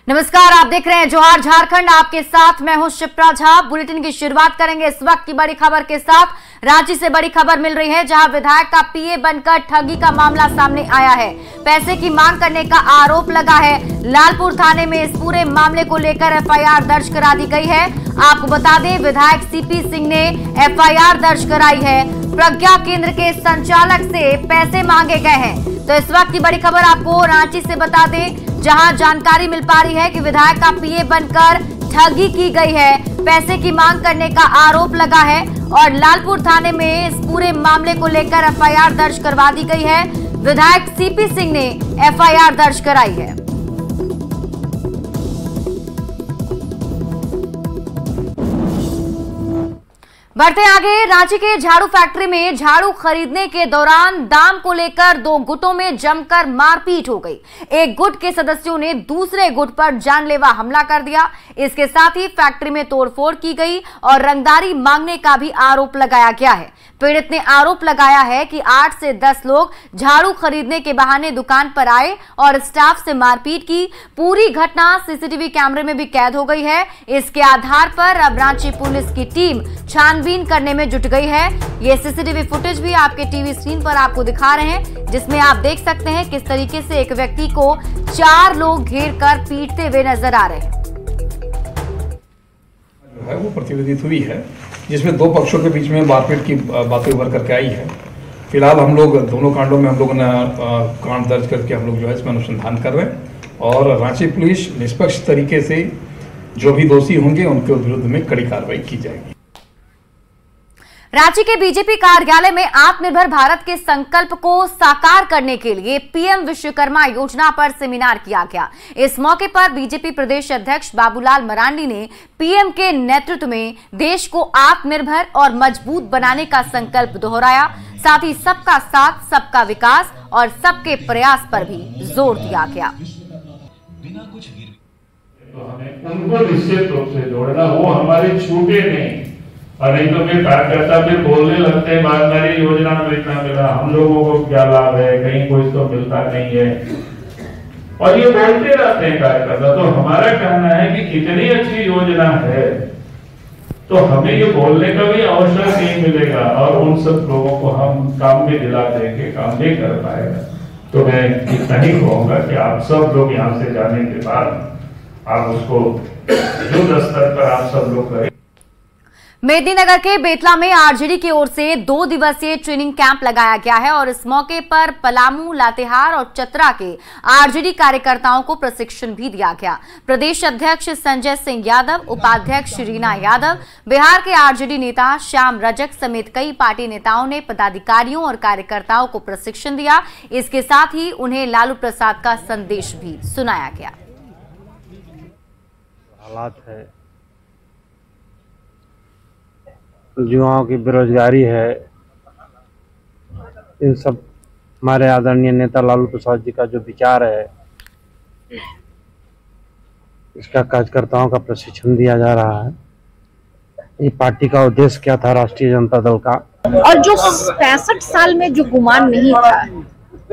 नमस्कार, आप देख रहे हैं जोहार झारखंड। आपके साथ मैं हूं शिप्रा झा। बुलेटिन की शुरुआत करेंगे इस वक्त की बड़ी खबर के साथ। रांची से बड़ी खबर मिल रही है, जहां विधायक का पीए बनकर ठगी का मामला सामने आया है। पैसे की मांग करने का आरोप लगा है। लालपुर थाने में इस पूरे मामले को लेकर एफआईआर दर्ज करा दी गई है। आपको बता दें, विधायक सीपी सिंह ने एफआईआर दर्ज कराई है। प्रज्ञा केंद्र के संचालक से पैसे मांगे गए हैं। तो इस वक्त की बड़ी खबर आपको रांची से बता दें, जहां जानकारी मिल पा रही है कि विधायक का पीए बनकर ठगी की गई है। पैसे की मांग करने का आरोप लगा है और लालपुर थाने में इस पूरे मामले को लेकर एफआईआर दर्ज करवा दी गई है। विधायक सीपी सिंह ने एफआईआर दर्ज कराई है। बढ़ते आगे, रांची के झाड़ू फैक्ट्री में झाड़ू खरीदने के दौरान दाम को लेकर दो गुटों में जमकर मारपीट हो गई। एक गुट के सदस्यों ने दूसरे गुट पर जानलेवा हमला कर दिया। इसके साथ ही फैक्ट्री में तोड़फोड़ की गई और रंगदारी मांगने का भी आरोप लगाया गया है। पीड़ित ने आरोप लगाया है कि 8 से 10 लोग झाड़ू खरीदने के बहाने दुकान पर आए और स्टाफ से मारपीट की। पूरी घटना सीसीटीवी कैमरे में भी कैद हो गई है। इसके आधार पर अब रांची पुलिस की टीम छानबीन करने में जुट गई है। ये सीसीटीवी फुटेज भी आपके टीवी स्क्रीन पर आपको दिखा रहे हैं, जिसमें आप देख सकते हैं किस तरीके से एक व्यक्ति को 4 लोग घेर कर पीटते हुए नजर आ रहे हैं। वो प्रतिवेदित हुई है, जिसमें दो पक्षों के बीच में मारपीट की बातें उभर करके आई है। फिलहाल हम लोग दोनों कांडों में हम लोगों ने कांड दर्ज करके हम लोग जो है इसमें अनुसंधान कर रहे हैं और रांची पुलिस निष्पक्ष तरीके से जो भी दोषी होंगे उनके विरुद्ध में कड़ी कार्रवाई की जाएगी। रांची के बीजेपी कार्यालय में आत्मनिर्भर भारत के संकल्प को साकार करने के लिए पीएम विश्वकर्मा योजना पर सेमिनार किया गया। इस मौके पर बीजेपी प्रदेश अध्यक्ष बाबूलाल मरांडी ने पीएम के नेतृत्व में देश को आत्मनिर्भर और मजबूत बनाने का संकल्प दोहराया। साथ ही सबका साथ, सबका विकास और सबके प्रयास पर भी जोर दिया गया। तो हमें उनको निश्चित रूप से जोड़ना, वो हमारे छूटे नहीं। और नहीं तो फिर कार्यकर्ता फिर बोलने लगते हैं बारदारी योजना में इतना मिला, हम लोगों को क्या लाभ है, कहीं कोई तो मिलता नहीं है, और ये बोलते रहते हैं कार्यकर्ता। तो हमारा कहना है कि इतनी अच्छी योजना है तो हमें ये बोलने का भी अवसर नहीं मिलेगा और उन सब लोगों को हम काम में दिला देंगे, काम नहीं कर पाएगा। तो मैं इतना ही कहूंगा कि आप सब लोग यहाँ से जाने के बाद आप उसको युद्ध स्तर पर आप सब लोग करें। मेदिनीनगर के बेतला में आरजेडी की ओर से 2 दिवसीय ट्रेनिंग कैंप लगाया गया है और इस मौके पर पलामू, लातेहार और चतरा के आरजेडी कार्यकर्ताओं को प्रशिक्षण भी दिया गया। प्रदेश अध्यक्ष संजय सिंह यादव, उपाध्यक्ष रीना यादव, बिहार के आरजेडी नेता श्याम रजक समेत कई पार्टी नेताओं ने पदाधिकारियों और कार्यकर्ताओं को प्रशिक्षण दिया। इसके साथ ही उन्हें लालू प्रसाद का संदेश भी सुनाया गया। हालात है, युवाओं की बेरोजगारी है, इन सब हमारे आदरणीय नेता लालू प्रसाद जी का जो विचार है, इसका कार्यकर्ताओं का प्रशिक्षण दिया जा रहा है। ये पार्टी का उद्देश्य क्या था राष्ट्रीय जनता दल का, और जो 65 साल में जो गुमान नहीं था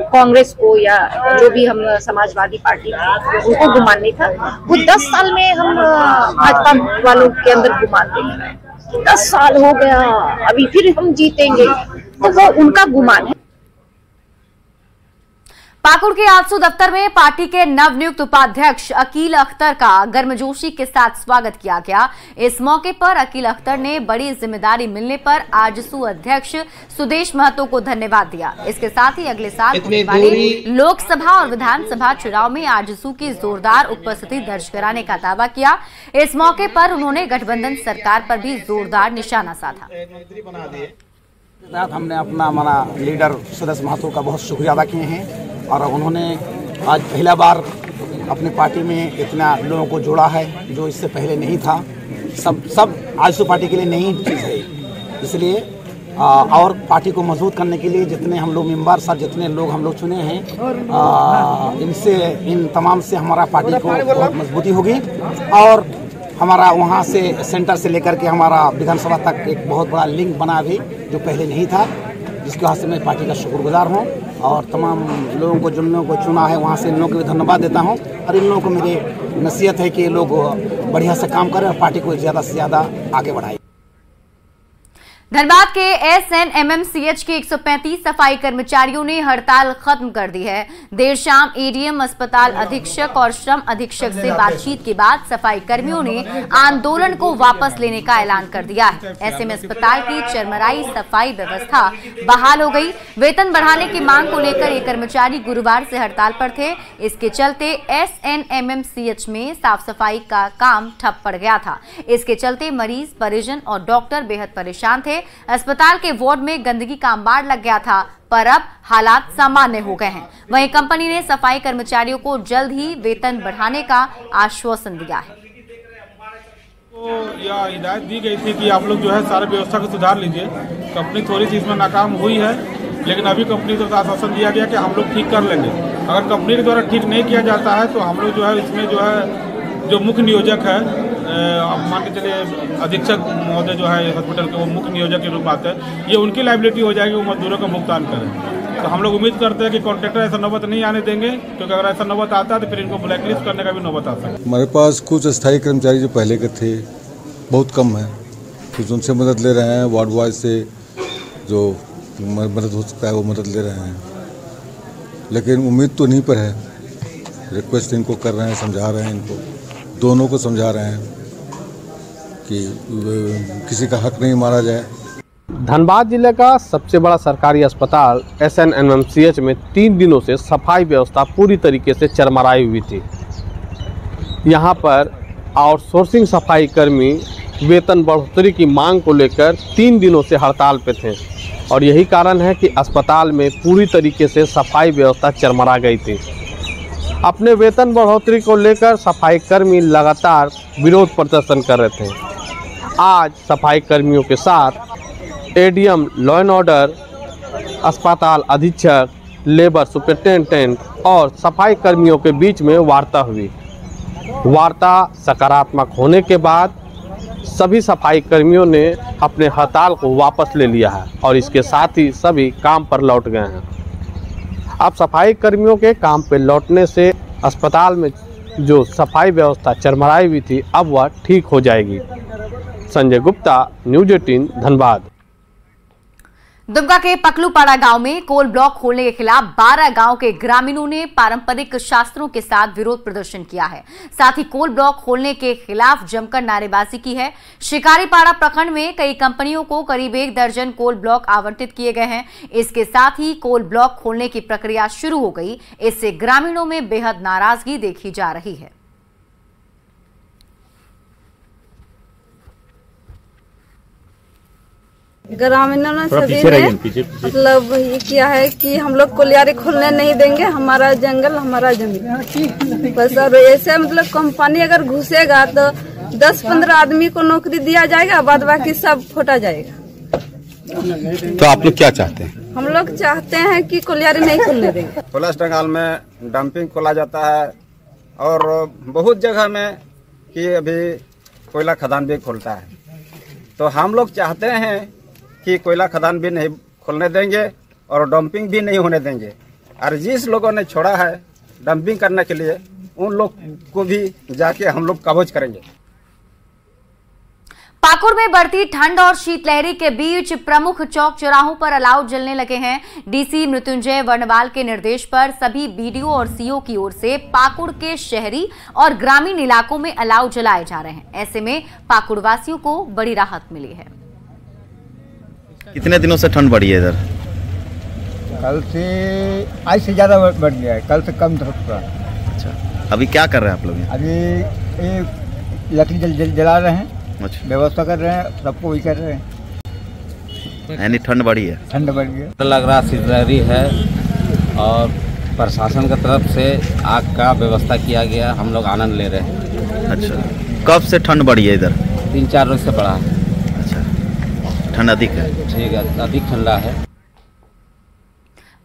कांग्रेस को या जो भी हम समाजवादी पार्टी थी उनको गुमान नहीं था, वो 10 साल में हम भाजपा वालों के अंदर गुमान देख रहे हैं। 10 साल हो गया, अभी फिर हम जीतेंगे, तो वो उनका गुमान है। पाकुड़ के आजसू दफ्तर में पार्टी के नवनियुक्त उपाध्यक्ष अकील अख्तर का गर्मजोशी के साथ स्वागत किया गया। इस मौके पर अकील अख्तर ने बड़ी जिम्मेदारी मिलने पर आजसू अध्यक्ष सुदेश महतो को धन्यवाद दिया। इसके साथ ही अगले साल होने वाले लोकसभा और विधानसभा चुनाव में आजसू की जोरदार उपस्थिति दर्ज कराने का दावा किया। इस मौके पर उन्होंने गठबंधन सरकार पर भी जोरदार निशाना साधा। हमने अपना हमारा लीडर सुदेश महतो का बहुत शुक्रिया अदा किए हैं और उन्होंने आज पहला बार अपनी पार्टी में इतना लोगों को जोड़ा है जो इससे पहले नहीं था। सब आजसू पार्टी के लिए नई चीज़ है, इसलिए और पार्टी को मजबूत करने के लिए जितने हम लोग मेंबर सब जितने लोग हम लोग चुने हैं, इनसे इन तमाम से हमारा पार्टी को बहुत मजबूती होगी और हमारा वहाँ से सेंटर से लेकर के हमारा विधानसभा तक एक बहुत बड़ा लिंक बना अभी जो पहले नहीं था, जिसके वजह से मैं पार्टी का शुक्रगुजार हूँ और तमाम लोगों को, जिन लोगों को चुना है वहाँ से इन लोगों को भी धन्यवाद देता हूँ। और इन लोगों को मेरी नसीहत है कि ये लोग बढ़िया से काम करें और पार्टी को ज़्यादा से ज़्यादा आगे बढ़ाएं। धनबाद के SNMMCH के 135 सफाई कर्मचारियों ने हड़ताल खत्म कर दी है। देर शाम ADM अस्पताल अधीक्षक और श्रम अधीक्षक से बातचीत के बाद सफाई कर्मियों ने आंदोलन को वापस लेने का ऐलान कर दिया है। ऐसे में अस्पताल की चरमराई सफाई व्यवस्था बहाल हो गई। वेतन बढ़ाने की मांग को लेकर ये कर्मचारी गुरुवार से हड़ताल पर थे। इसके चलते SNMMCH में साफ सफाई का काम ठप पड़ गया था। इसके चलते मरीज, परिजन और डॉक्टर बेहद परेशान थे। अस्पताल के वार्ड में गंदगी का अंबार लग गया था, पर अब हालात सामान्य हो गए हैं। वहीं कंपनी ने सफाई कर्मचारियों को जल्द ही वेतन बढ़ाने का आश्वासन दिया है। तो यह हिदायत दी गई थी कि आप लोग जो है सारी व्यवस्था को सुधार लीजिए। कंपनी थोड़ी सी इसमें नाकाम हुई है, लेकिन अभी कंपनी को आश्वासन दिया गया कि हम लोग ठीक कर लेंगे। अगर कंपनी के द्वारा ठीक नहीं किया जाता है तो हम लोग जो है इसमें जो है जो मुख्य नियोजक है, मान के चलिए अधीक्षक महोदय जो है हॉस्पिटल के, वो मुख्य नियोजक के रूप में आते हैं, ये उनकी लायबिलिटी हो जाएगी, वो मजदूरों का भुगतान करें। तो हम लोग उम्मीद करते हैं कि कॉन्ट्रैक्टर ऐसा नौबत नहीं आने देंगे, क्योंकि अगर ऐसा नौबत आता है तो फिर इनको ब्लैकलिस्ट करने का भी नौबत आता है। हमारे पास कुछ स्थायी कर्मचारी जो पहले के थे बहुत कम है, कुछ उनसे मदद ले रहे हैं, वार्ड वाइज से जो मदद हो सकता है वो मदद ले रहे हैं, लेकिन उम्मीद तो नहीं पर है। रिक्वेस्ट इनको कर रहे हैं, समझा रहे हैं, इनको दोनों को समझा रहे हैं कि किसी का हक नहीं मारा जाए। धनबाद जिले का सबसे बड़ा सरकारी अस्पताल SNMMCH में 3 दिनों से सफाई व्यवस्था पूरी तरीके से चरमराई हुई थी। यहां पर आउटसोर्सिंग सफाई कर्मी वेतन बढ़ोतरी की मांग को लेकर 3 दिनों से हड़ताल पे थे और यही कारण है कि अस्पताल में पूरी तरीके से सफाई व्यवस्था चरमरा गई थी। अपने वेतन बढ़ोतरी को लेकर सफाई कर्मी लगातार विरोध प्रदर्शन कर रहे थे। आज सफाई कर्मियों के साथ ADM, लॉ एंड ऑर्डर, अस्पताल अधीक्षक, लेबर सुपरिटेंडेंट और सफाई कर्मियों के बीच में वार्ता हुई। वार्ता सकारात्मक होने के बाद सभी सफाई कर्मियों ने अपने हड़ताल को वापस ले लिया है और इसके साथ ही सभी काम पर लौट गए हैं। अब सफाई कर्मियों के काम पर लौटने से अस्पताल में जो सफाई व्यवस्था चरमराई हुई थी अब वह ठीक हो जाएगी। संजय गुप्ता, न्यूज़ 18 धनबाद। दुमका के पकलूपाड़ा गांव में कोल ब्लॉक खोलने के खिलाफ 12 गांव के ग्रामीणों ने पारंपरिक शास्त्रों के साथ विरोध प्रदर्शन किया है। साथ ही कोल ब्लॉक खोलने के खिलाफ जमकर नारेबाजी की है। शिकारीपाड़ा प्रखंड में कई कंपनियों को करीब 1 दर्जन कोल ब्लॉक आवंटित किए गए हैं। इसके साथ ही कोल ब्लॉक खोलने की प्रक्रिया शुरू हो गई। इससे ग्रामीणों में बेहद नाराजगी देखी जा रही है। ग्रामीणों ने सभी ने मतलब ये किया है कि हम लोग कोलियारी खोलने नहीं देंगे, हमारा जंगल हमारा जमीन बस। और ऐसे मतलब कंपनी अगर घुसेगा तो 10-15 आदमी को नौकरी दिया जाएगा, बाद बाकी सब फोटा जाएगा। तो आप लोग क्या चाहते हैं? हम लोग चाहते हैं कि कोलियारी नहीं खोलने देंगे। वेस्ट बंगाल में डंपिंग खोला जाता है और बहुत जगह में कि अभी कोयला खदान भी खोलता है, तो हम लोग चाहते हैं कि कोयला खदान भी नहीं खोलने देंगे और डंपिंग भी नहीं होने देंगे। और जिस लोगों ने छोड़ा है डंपिंग करने के लिए उन लोग को भी जाके हम लोग कब्जा करेंगे। पाकुड़ में बढ़ती ठंड और शीतलहरी के बीच प्रमुख चौक चौराहों पर अलाव जलने लगे हैं। डीसी मृत्युंजय वर्णवाल के निर्देश पर सभी बीडीओ और सीओ की ओर से पाकुड़ के शहरी और ग्रामीण इलाकों में अलाव जलाए जा रहे हैं। ऐसे में पाकुड़ वासियों को बड़ी राहत मिली है। कितने दिनों से ठंड बढ़ी है इधर? कल से आज से ज्यादा बढ़ गया है, कल से कम था। अच्छा, अभी क्या कर रहे हैं आप लोग? अभी लकड़ी जला रहे हैं। अच्छा, व्यवस्था कर रहे हैं, सबको वही कर रहे हैं। यानी ठंड बढ़ी है? ठंड बढ़ी है, लग रहा शीतलहरी है और प्रशासन की तरफ से आग का व्यवस्था किया गया, हम लोग आनंद ले रहे हैं। अच्छा, कब से ठंड बढ़ी है इधर? 3-4 रोज से बढ़ा है। ठंड अधिक है? ठीक है, अधिक ठंडा है।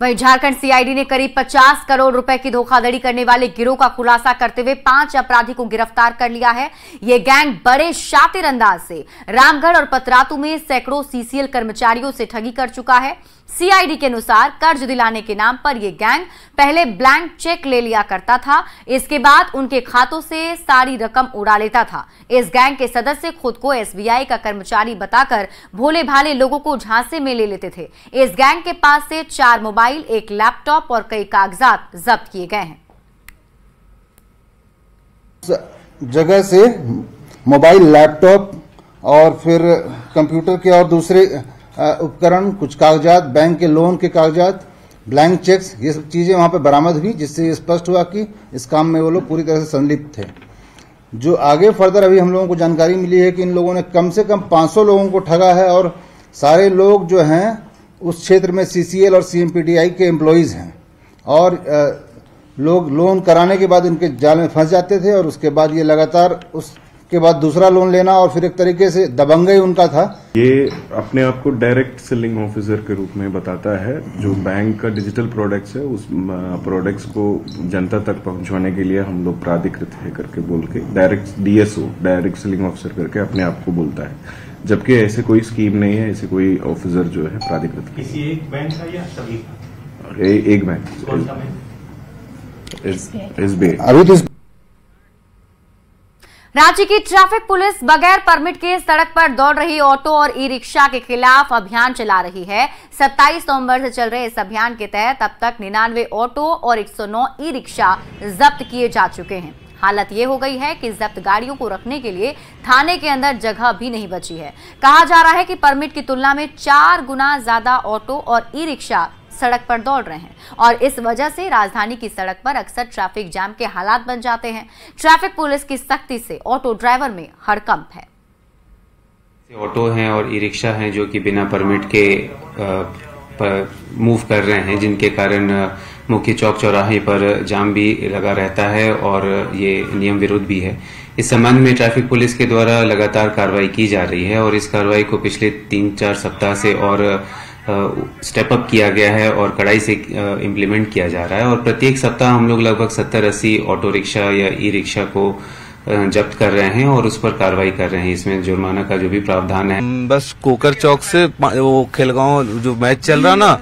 वहीं झारखंड सीआईडी ने करीब 50 करोड़ रुपए की धोखाधड़ी करने वाले गिरोह का खुलासा करते हुए 5 अपराधी को गिरफ्तार कर लिया है। यह गैंग बड़े शातिर अंदाज से रामगढ़ और पतरातू में सैकड़ों सीसीएल कर्मचारियों से ठगी कर चुका है। सीआईडी के अनुसार कर्ज दिलाने के नाम पर यह गैंग पहले ब्लैंक चेक ले लिया करता था, इसके बाद उनके खातों से सारी रकम उड़ा लेता था। इस गैंग के सदस्य खुद को एसबीआई का कर्मचारी बताकर भोले भाले लोगों को झांसे में ले लेते थे। इस गैंग के पास से 4 मोबाइल, 1 लैपटॉप और कई कागजात जब्त किए गए हैं। जगह से मोबाइल, लैपटॉप और फिर कंप्यूटर के और दूसरे उपकरण, कुछ कागजात, बैंक के लोन के कागजात, ब्लैंक चेक्स, ये सब चीजें वहां पे बरामद हुई, जिससे स्पष्ट हुआ कि इस काम में वो लोग पूरी तरह से संलिप्त थे। जो आगे फर्दर अभी हम लोगों को जानकारी मिली है कि इन लोगों ने कम से कम 500 लोगों को ठगा है और सारे लोग जो हैं उस क्षेत्र में सीसीएल और सीएमपीटीआई के एम्प्लॉइज हैं और लोग लोन कराने के बाद इनके जाल में फंस जाते थे और उसके बाद ये लगातार उसके बाद दूसरा लोन लेना और फिर एक तरीके से दबंगई उनका था। ये अपने आप को डायरेक्ट सेलिंग ऑफिसर के रूप में बताता है, जो बैंक का डिजिटल प्रोडक्ट्स है उस प्रोडक्ट्स को जनता तक पहुंचाने के लिए हम लोग प्राधिकृत है करके बोल के direct DSO, direct selling officer करके अपने आप को बोलता है, जबकि ऐसे कोई स्कीम नहीं है, ऐसे कोई ऑफिसर जो है प्राधिकृत। किसी एक बैंक का या सभी? एक बैंक, रांची की ट्रैफिक पुलिस बगैर परमिट के सड़क पर दौड़ रही ऑटो और ई रिक्शा के खिलाफ अभियान चला रही है। 27 नवंबर से चल रहे इस अभियान के तहत अब तक 99 ऑटो और 109 ई रिक्शा जब्त किए जा चुके हैं। हालत ये हो गई है कि जब्त गाड़ियों को रखने के लिए थाने के अंदर जगह भी नहीं बची है। कहा जा रहा है कि परमिट की तुलना में 4 गुना ज्यादा ऑटो और ई रिक्शा सड़क पर दौड़ रहे हैं और इस वजह से राजधानी की सड़क पर अक्सर ट्रैफिक जाम के हालात बन जाते हैं। ट्रैफिक पुलिस की सख्ती से ऑटो ड्राइवर में हड़कंप है। ऑटो हैं और ई रिक्शा हैं जो कि बिना परमिट के मूव कर रहे हैं, जिनके कारण मुख्य चौक चौराहे पर जाम भी लगा रहता है और ये नियम विरुद्ध भी है। इस संबंध में ट्रैफिक पुलिस के द्वारा लगातार कार्रवाई की जा रही है और इस कार्रवाई को पिछले 3-4 सप्ताह से और स्टेप अप किया गया है और कड़ाई से इम्प्लीमेंट किया जा रहा है और प्रत्येक सप्ताह हम लोग लगभग 70-80 ऑटो रिक्शा या ई रिक्शा को जब्त कर रहे हैं और उस पर कार्रवाई कर रहे हैं। इसमें जुर्माना का जो भी प्रावधान है। बस कोकर चौक से वो खेलगांव जो मैच चल रहा ना,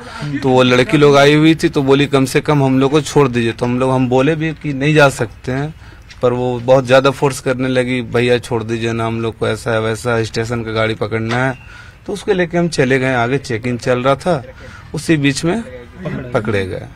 तो वो लड़की लोग आई हुई थी तो बोली कम से कम हम लोग को छोड़ दीजिए, तो हम बोले भी कि नहीं जा सकते हैं, पर वो बहुत ज्यादा फोर्स करने लगी, भैया छोड़ दीजिए ना, हम लोग को ऐसा है वैसा स्टेशन का गाड़ी पकड़ना है, तो उसके लेके हम चले गए। आगे चेकिंग चल रहा था, उसी बीच में पकड़े गए।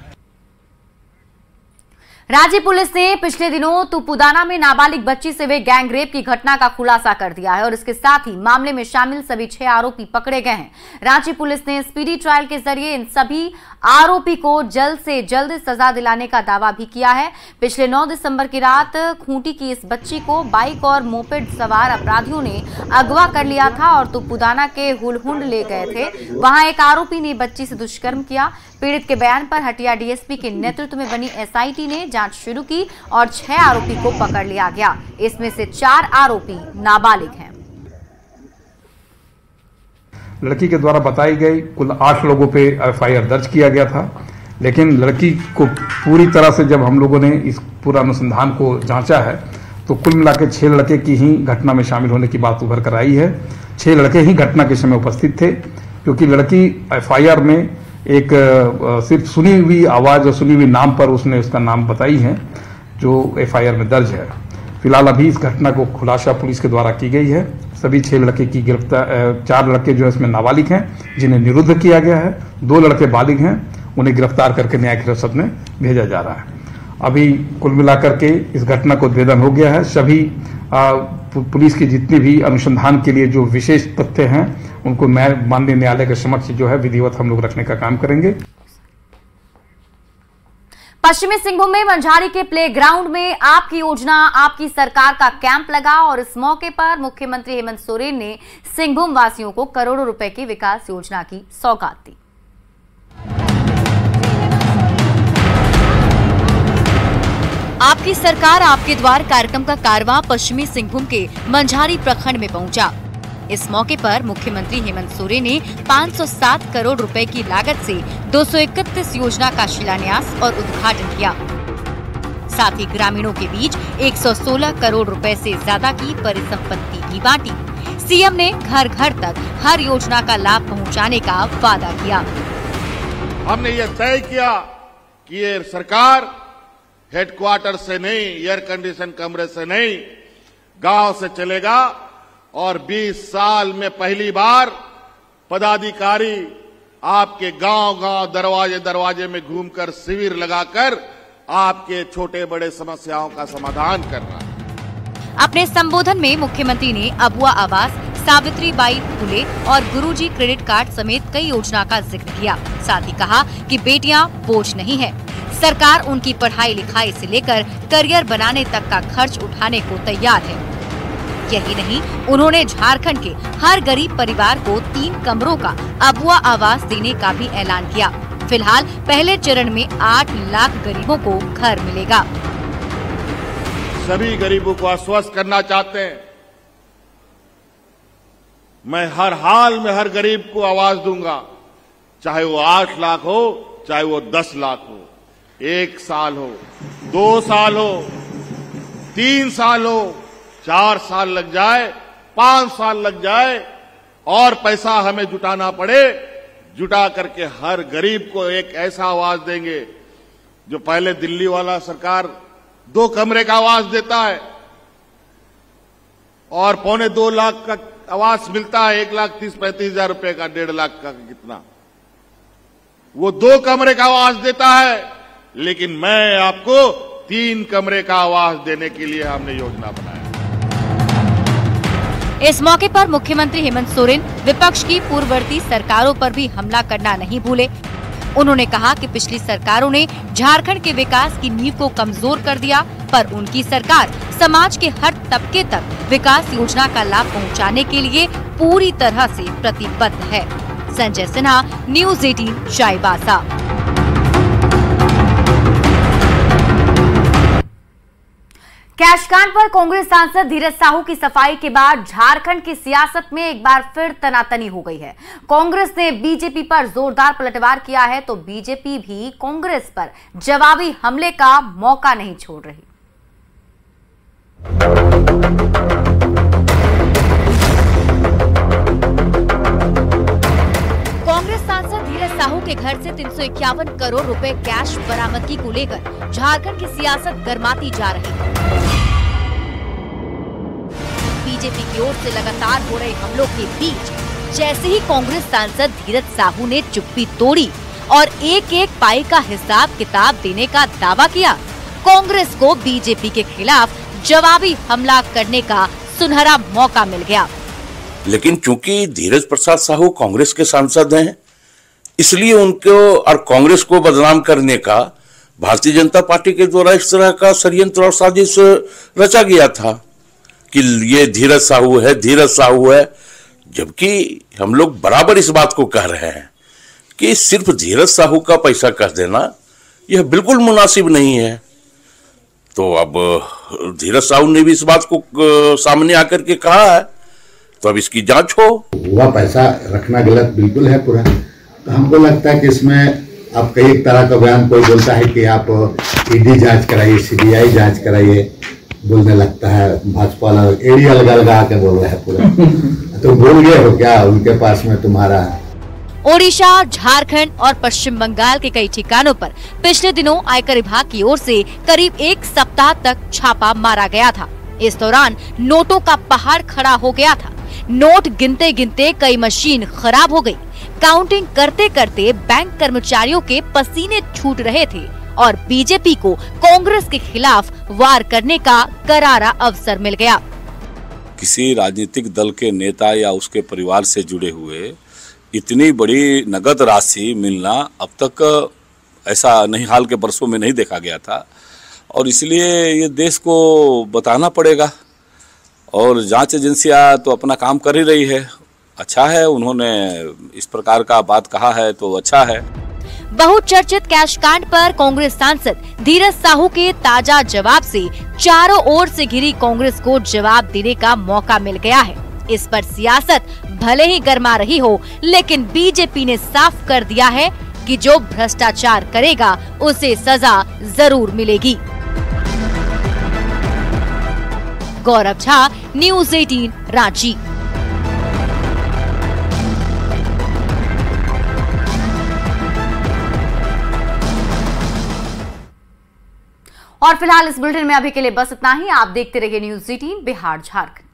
रांची पुलिस ने पिछले दिनों तुपुदाना में नाबालिग बच्ची से हुए गैंग रेप की घटना का खुलासा कर दिया है और इसके साथ ही मामले में शामिल सभी 6 आरोपी पकड़े गए हैं। रांची पुलिस ने स्पीडी ट्रायल के जरिए इन सभी आरोपी को जल्द से जल्द सजा दिलाने का दावा भी किया है। पिछले 9 दिसंबर की रात खूंटी की इस बच्ची को बाइक और मोपेड सवार अपराधियों ने अगवा कर लिया था और तुपुदाना के हुलहुंड ले गए थे। वहां एक आरोपी ने बच्ची से दुष्कर्म किया। पीड़ित के बयान पर हटिया डीएसपी के नेतृत्व में बनी एसआईटी ने जांच शुरू की और 6 आरोपी को पकड़ लिया गया। इसमें से 4 आरोपी नाबालिग हैं। लड़की के द्वारा बताई गई कुल 8 लोगों पे एफआईआर दर्ज किया गया था, लेकिन लड़की को पूरी तरह से जब हम लोगों ने इस पूरा अनुसंधान को जांचा है तो कुल मिलाकर 6 लड़के की ही घटना में शामिल होने की बात उभर कर आई है। 6 लड़के ही घटना के समय उपस्थित थे, क्योंकि लड़की एफआईआर में एक सिर्फ सुनी हुई आवाज और सुनी हुई नाम पर उसने उसका नाम बताई है जो एफआईआर में दर्ज है। फिलहाल अभी इस घटना को खुलासा पुलिस के द्वारा की गई है। सभी 6 लड़के की गिरफ्तार 4 लड़के जो है इसमें नाबालिग हैं जिन्हें निरुद्ध किया गया है, 2 लड़के बालिग हैं, उन्हें गिरफ्तार करके न्यायिक हिरासत में भेजा जा रहा है। अभी कुल मिलाकर के इस घटना को उद्भेदन हो गया है। सभी पुलिस की जितनी भी अनुसंधान के लिए जो विशेष तथ्य हैं उनको माननीय न्यायालय के समक्ष जो है विधिवत हम लोग रखने का काम करेंगे। पश्चिमी सिंहभूम में मंझारी के प्लेग्राउंड में आपकी योजना आपकी सरकार का कैंप लगा और इस मौके पर मुख्यमंत्री हेमंत सोरेन ने सिंहभूम वासियों को करोड़ों रुपए की विकास योजना की सौगात दी। आपकी सरकार आपके द्वार कार्यक्रम का कारवां पश्चिमी सिंहभूम के मंझारी प्रखंड में पहुंचा। इस मौके पर मुख्यमंत्री हेमंत सोरेन ने 507 करोड़ रुपए की लागत से 231 योजना का शिलान्यास और उद्घाटन किया। साथ ही ग्रामीणों के बीच 116 करोड़ रुपए से ज्यादा की परिसंपत्ति भी बांटी। सीएम ने घर घर तक हर योजना का लाभ पहुंचाने का वादा किया। हमने ये तय किया कि ये सरकार हेडक्वार्टर से नहीं, एयर कंडीशन कमरे से नहीं, गांव से चलेगा। और 20 साल में पहली बार पदाधिकारी आपके गांव-गांव, दरवाजे-दरवाजे में घूमकर शिविर लगाकर आपके छोटे बड़े समस्याओं का समाधान कर रहा है। अपने संबोधन में मुख्यमंत्री ने अबुआ आवास, सावित्रीबाई फुले और गुरुजी क्रेडिट कार्ड समेत कई योजना का जिक्र किया। साथ ही कहा कि बेटियां बोझ नहीं है, सरकार उनकी पढ़ाई लिखाई से लेकर करियर बनाने तक का खर्च उठाने को तैयार है। यही नहीं, उन्होंने झारखंड के हर गरीब परिवार को 3 कमरों का अबुआ आवास देने का भी ऐलान किया। फिलहाल पहले चरण में 8 लाख गरीबों को घर मिलेगा। सभी गरीबों को आश्वस्त करना चाहते हैं, मैं हर हाल में हर गरीब को आवाज दूंगा, चाहे वो 8 लाख हो, चाहे वो 10 लाख हो, 1 साल हो, 2 साल हो, 3 साल हो, 4 साल लग जाए, 5 साल लग जाए और पैसा हमें जुटाना पड़े, जुटा करके हर गरीब को एक ऐसा आवास देंगे जो पहले दिल्ली वाला सरकार 2 कमरे का आवास देता है और 1.25 लाख का आवास मिलता है, 1,30,35,000 रुपए का, 1.5 लाख का कितना, वो 2 कमरे का आवास देता है। लेकिन मैं आपको 3 कमरे का आवास देने के लिए हमने योजना बनाई। इस मौके पर मुख्यमंत्री हेमंत सोरेन विपक्ष की पूर्ववर्ती सरकारों पर भी हमला करना नहीं भूले। उन्होंने कहा कि पिछली सरकारों ने झारखंड के विकास की नींव को कमजोर कर दिया, पर उनकी सरकार समाज के हर तबके तक विकास योजना का लाभ पहुंचाने के लिए पूरी तरह से प्रतिबद्ध है। संजय सिन्हा, न्यूज़ 18 चाईबासा। कैशकांड पर कांग्रेस सांसद धीरज साहू की सफाई के बाद झारखंड की सियासत में एक बार फिर तनातनी हो गई है। कांग्रेस ने बीजेपी पर जोरदार पलटवार किया है तो बीजेपी भी कांग्रेस पर जवाबी हमले का मौका नहीं छोड़ रही। कांग्रेस सांसद धीरज साहू के घर से 351 करोड़ रुपए कैश बरामदगी को लेकर झारखंड की सियासत गर्माती जा रही है। बीजेपी की ओर से लगातार हो रहे हमलों के बीच जैसे ही कांग्रेस सांसद धीरज साहू ने चुप्पी तोड़ी और एक एक पाई का हिसाब किताब देने का दावा किया, कांग्रेस को बीजेपी के खिलाफ जवाबी हमला करने का सुनहरा मौका मिल गया। लेकिन चूंकि धीरज प्रसाद साहू कांग्रेस के सांसद हैं, इसलिए उनको और कांग्रेस को बदनाम करने का भारतीय जनता पार्टी के द्वारा इस तरह का षड्यंत्र और साजिश रचा गया था कि ये धीरज साहू है, धीरज साहू है, जबकि हम लोग बराबर इस बात को कह रहे हैं कि सिर्फ धीरज साहू का पैसा कह देना यह बिल्कुल मुनासिब नहीं है। तो अब धीरज साहू ने भी इस बात को सामने आकर के कहा है, तो अब इसकी जांच हो। हुआ पैसा रखना गलत बिल्कुल है पूरा। तो हमको लगता है कि इसमें अब कई तरह का बयान, कोई बोलता है कि आप ईडी जांच कराइए, सीबीआई जांच कराइए, बोलने लगता है भाजपा वाला एडी लगा के बोल रहा है पूरा। तो भूल गए हो क्या उनके पास में तुम्हारा। ओडिशा, झारखंड और पश्चिम बंगाल के कई ठिकानों पर पिछले दिनों आयकर विभाग की ओर से करीब 1 सप्ताह तक छापा मारा गया था। इस दौरान नोटों का पहाड़ खड़ा हो गया था। नोट गिनते गिनते कई मशीन खराब हो गई। काउंटिंग करते करते बैंक कर्मचारियों के पसीने छूट रहे थे और बीजेपी को कांग्रेस के खिलाफ वार करने का करारा अवसर मिल गया। किसी राजनीतिक दल के नेता या उसके परिवार से जुड़े हुए इतनी बड़ी नगद राशि मिलना अब तक ऐसा नहीं, हाल के बरसों में नहीं देखा गया था और इसलिए ये देश को बताना पड़ेगा। और जांच एजेंसियां तो अपना काम कर ही रही है, अच्छा है, उन्होंने इस प्रकार का बात कहा है तो अच्छा है। बहुचर्चित कैश कांड पर कांग्रेस सांसद धीरज साहू के ताजा जवाब से चारों ओर से घिरी कांग्रेस को जवाब देने का मौका मिल गया है। इस पर सियासत भले ही गर्मा रही हो, लेकिन बीजेपी ने साफ कर दिया है कि जो भ्रष्टाचार करेगा उसे सजा जरूर मिलेगी। गौरव झा, न्यूज़ 18 रांची। और फिलहाल इस बुलेटिन में अभी के लिए बस इतना ही। आप देखते रहिए न्यूज़ 18 बिहार झारखंड।